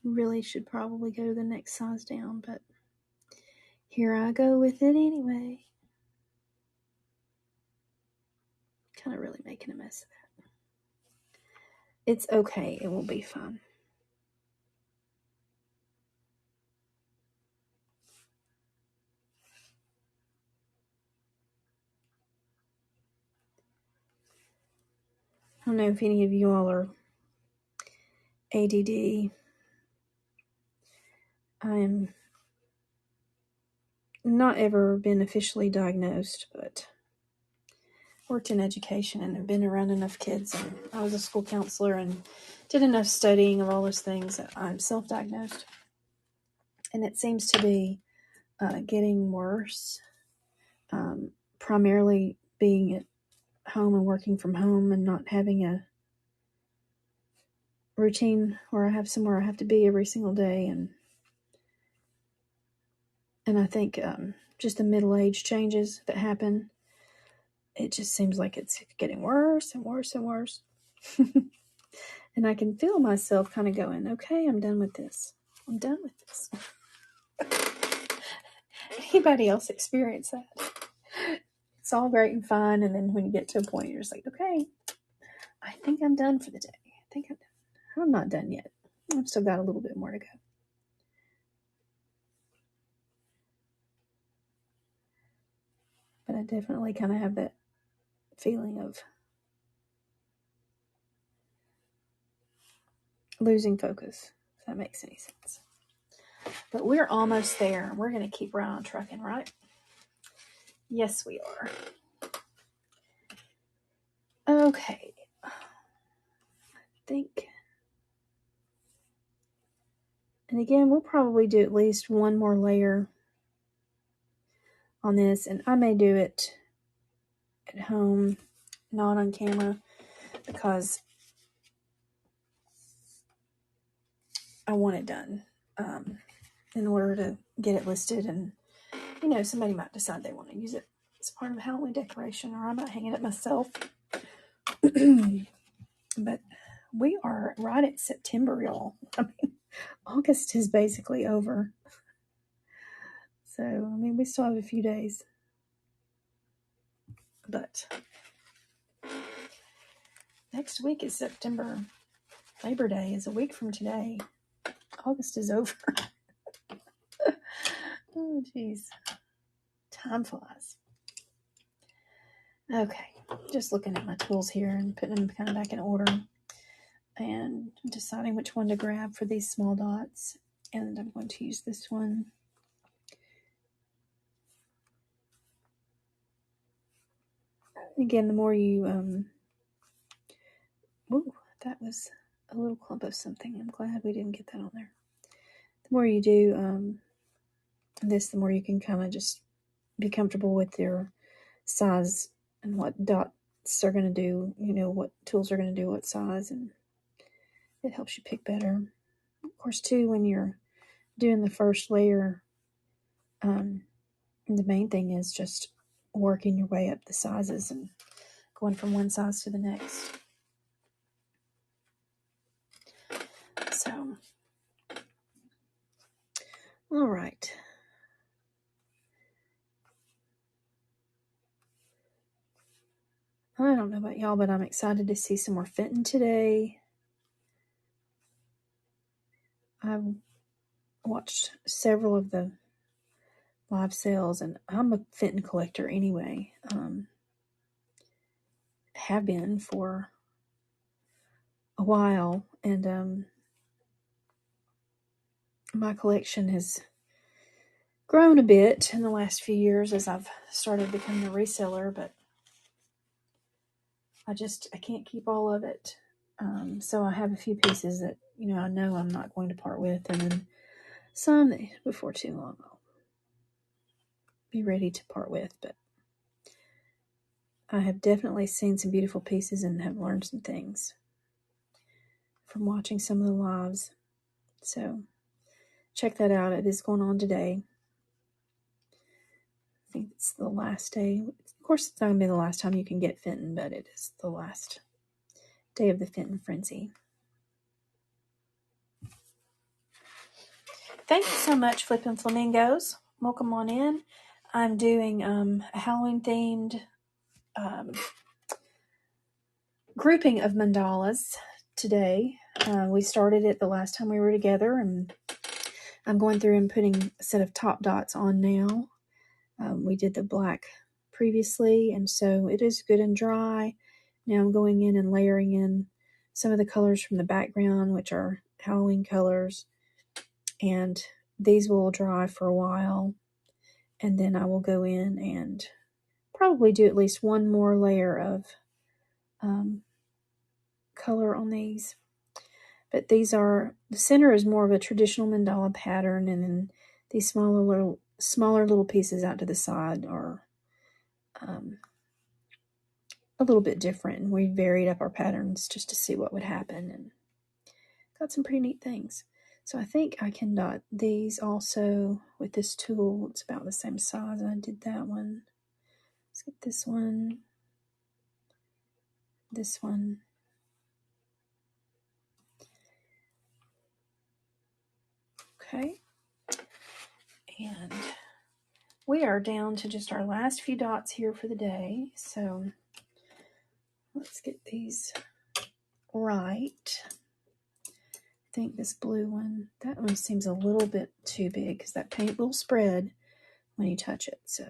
Really should probably go the next size down, but here I go with it anyway. Kind of really making a mess of that. It's okay. It will be fun. I don't know if any of you all are ADD. I'm not ever been officially diagnosed, but worked in education and have been around enough kids, and I was a school counselor and did enough studying of all those things that I'm self-diagnosed. And it seems to be getting worse, primarily being at home and working from home and not having a routine where I have somewhere I have to be every single day. And I think just the middle age changes that happen, it just seems like it's getting worse and worse and worse. And I can feel myself kind of going, okay, I'm done with this. I'm done with this. Anybody else experience that? It's all great and fun, and then when you get to a point, you're just like, okay, I think I'm done for the day. I think I'm done. I'm not done yet. I've still got a little bit more to go. But I definitely kind of have that feeling of losing focus, if that makes any sense. But we're almost there. We're going to keep right on trucking, right? Yes, we are. Okay. I think. And again, we'll probably do at least one more layer on this. And I may do it at home, not on camera, because I want it done in order to get it listed. And, you know, somebody might decide they want to use it as part of a Halloween decoration, or I might hang it up myself. But we are right at September, y'all. I mean, August is basically over. So, I mean, we still have a few days. But next week is September. Labor Day is a week from today. August is over. Oh, geez. Time flies. Okay. Just looking at my tools here and putting them kind of back in order. And deciding which one to grab for these small dots. And I'm going to use this one. Again, the more you, ooh, that was a little clump of something. I'm glad we didn't get that on there. The more you do this, the more you can kind of just be comfortable with your size and what dots are going to do, you know, what tools are going to do what size, and it helps you pick better. Of course, too, when you're doing the first layer, the main thing is just working your way up the sizes and going from one size to the next. So, all right. I don't know about y'all, but I'm excited to see some more fitting today. I've watched several of the live sales, and I'm a fitting collector anyway. Have been for a while, and my collection has grown a bit in the last few years as I've started becoming a reseller, but I can't keep all of it. So I have a few pieces that, I know I'm not going to part with, and then some that before too long I'll be ready to part with. But I have definitely seen some beautiful pieces and have learned some things from watching some of the lives. So check that out. It is going on today. I think it's the last day. Of course, it's not going to be the last time you can get Fenton, but it is the last day of the Fenton Frenzy. Thank you so much, Flippin' Flamingos. Welcome on in. I'm doing a Halloween-themed grouping of mandalas today. We started it the last time we were together, and I'm going through and putting a set of top dots on now. We did the black previously, and so it is good and dry. Now I'm going in and layering in some of the colors from the background, which are Halloween colors, and these will dry for a while, and then I will go in and probably do at least one more layer of color on these. But the center is more of a traditional mandala pattern, and then these smaller little pieces out to the side are a little bit different. And we varied up our patterns just to see what would happen, and got some pretty neat things. So I think I can dot these also with this tool. It's about the same size. I did that one. Let's get this one. This one. Okay. And we are down to just our last few dots here for the day. So let's get these right. I think this blue one, that one seems a little bit too big because that paint will spread when you touch it. So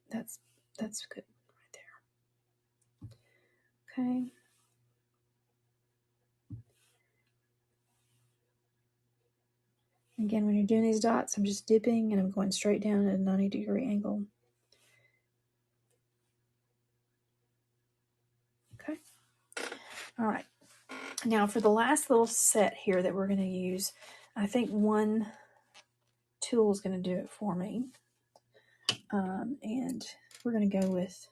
that's good right there. Okay. Again, when you're doing these dots, I'm just dipping and I'm going straight down at a 90-degree angle. Okay. All right. Now for the last little set here that we're going to use, I think one tool is going to do it for me. And we're going to go with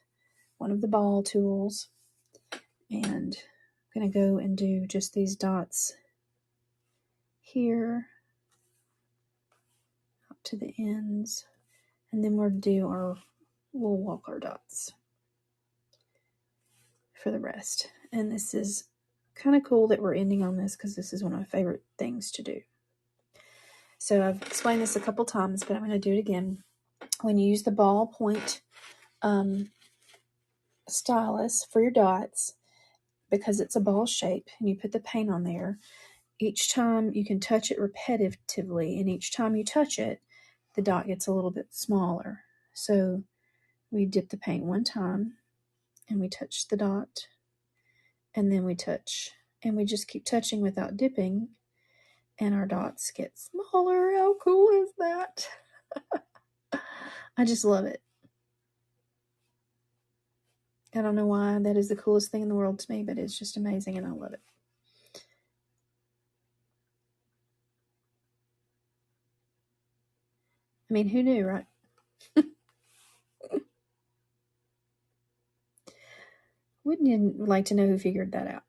one of the ball tools, and I'm going to go and do just these dots here up to the ends, and then we'll walk our dots for the rest. And this is kind of cool that we're ending on this because this is one of my favorite things to do. So I've explained this a couple times, but I'm going to do it again. When you use the ballpoint stylus for your dots, because it's a ball shape and you put the paint on there, each time you can touch it repetitively, and each time you touch it, the dot gets a little bit smaller. So we dip the paint one time and we touch the dot, and then we touch, and we just keep touching without dipping, and our dots get smaller. How cool is that? I just love it. I don't know why that is the coolest thing in the world to me, but it's just amazing and I love it. I mean, who knew, right? Wouldn't you like to know who figured that out?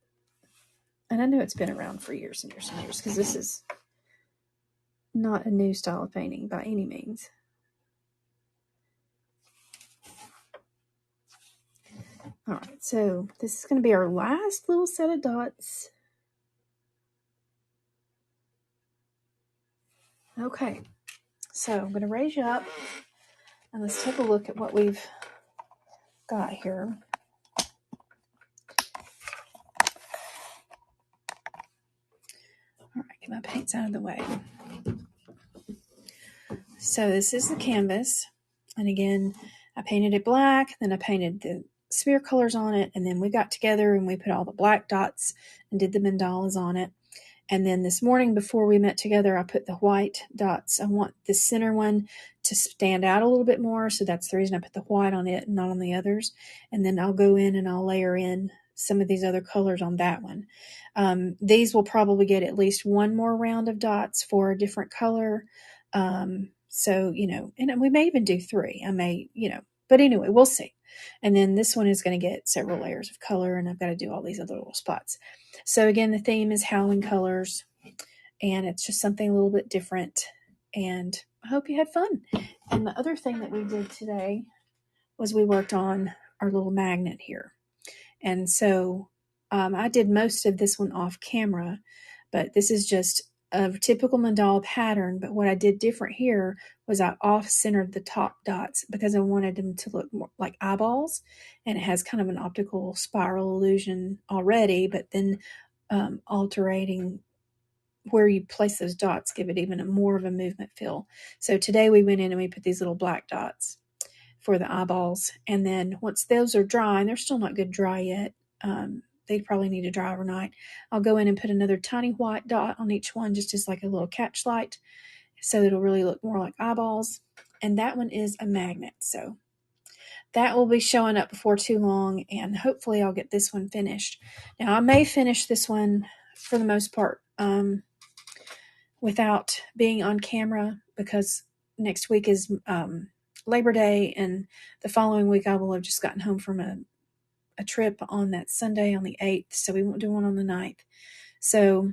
And I know it's been around for years and years and years, because this is not a new style of painting by any means. All right, so this is going to be our last little set of dots. Okay, so I'm going to raise you up, and let's take a look at what we've got here. All right, get my paints out of the way. So this is the canvas, and again, I painted it black, then I painted the smear colors on it, and then we got together and we put all the black dots and did the mandalas on it. And then this morning before we met together, I put the white dots. I want the center one to stand out a little bit more, so that's the reason I put the white on it and not on the others. And then I'll go in and I'll layer in some of these other colors on that one. These will probably get at least one more round of dots for a different color. So, and we may even do 3. I may, but anyway, we'll see. And then this one is going to get several layers of color, and I've got to do all these other little spots. So again, the theme is Howling Colors, and it's just something a little bit different. And I hope you had fun. And the other thing that we did today was we worked on our little magnet here. And so I did most of this one off camera, but this is just a typical mandala pattern. But what I did different here was I off-centered the top dots because I wanted them to look more like eyeballs, and it has kind of an optical spiral illusion already, but then alterating where you place those dots give it even more of a movement feel. So today we went in and we put these little black dots for the eyeballs, and then once those are dry, and they're still not good dry yet, they'd probably need to dry overnight, I'll go in and put another tiny white dot on each one, just as like a little catch light, so it'll really look more like eyeballs. And that one is a magnet, so that will be showing up before too long, and hopefully I'll get this one finished. Now I may finish this one for the most part without being on camera, because next week is Labor Day, and the following week I will have just gotten home from a trip on that Sunday on the 8th, so we won't do one on the 9th. So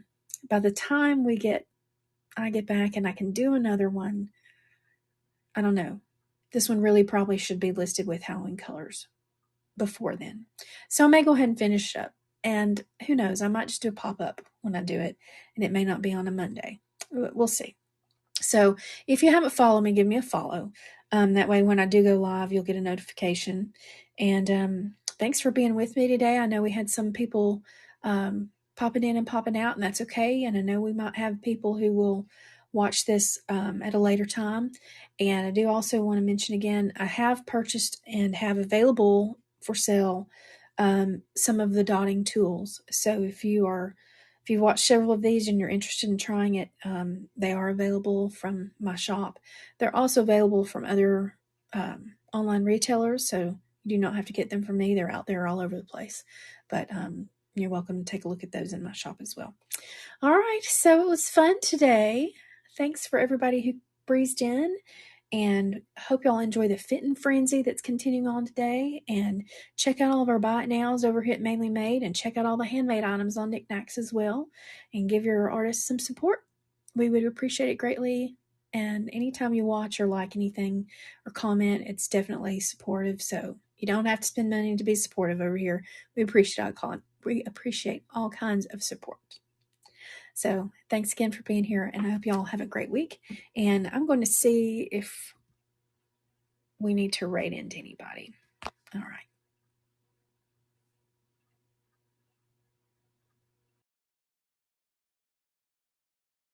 by the time I get back and I can do another one, I don't know. This one really probably should be listed with Howling Colors before then. So I may go ahead and finish up, and who knows, I might just do a pop-up when I do it, and it may not be on a Monday. We'll see. So if you haven't followed me, give me a follow. That way when I do go live, you'll get a notification. And thanks for being with me today. I know we had some people popping in and popping out, and that's okay. And I know we might have people who will watch this at a later time. And I do also want to mention again, I have purchased and have available for sale some of the dotting tools. So if you've watched several of these and you're interested in trying it, they are available from my shop. They're also available from other online retailers, so you do not have to get them from me. They're out there all over the place. But you're welcome to take a look at those in my shop as well. All right, so it was fun today. Thanks for everybody who breezed in, and hope y'all enjoy the Fitting Frenzy that's continuing on today. And check out all of our buy it nows over here at Mainly Made, and check out all the handmade items on Niknax as well, and give your artists some support. We would appreciate it greatly. And anytime you watch or like anything or comment, it's definitely supportive. So you don't have to spend money to be supportive over here. We appreciate all kinds of support. So thanks again for being here, and I hope you all have a great week. And I'm going to see if we need to rate into anybody. All right.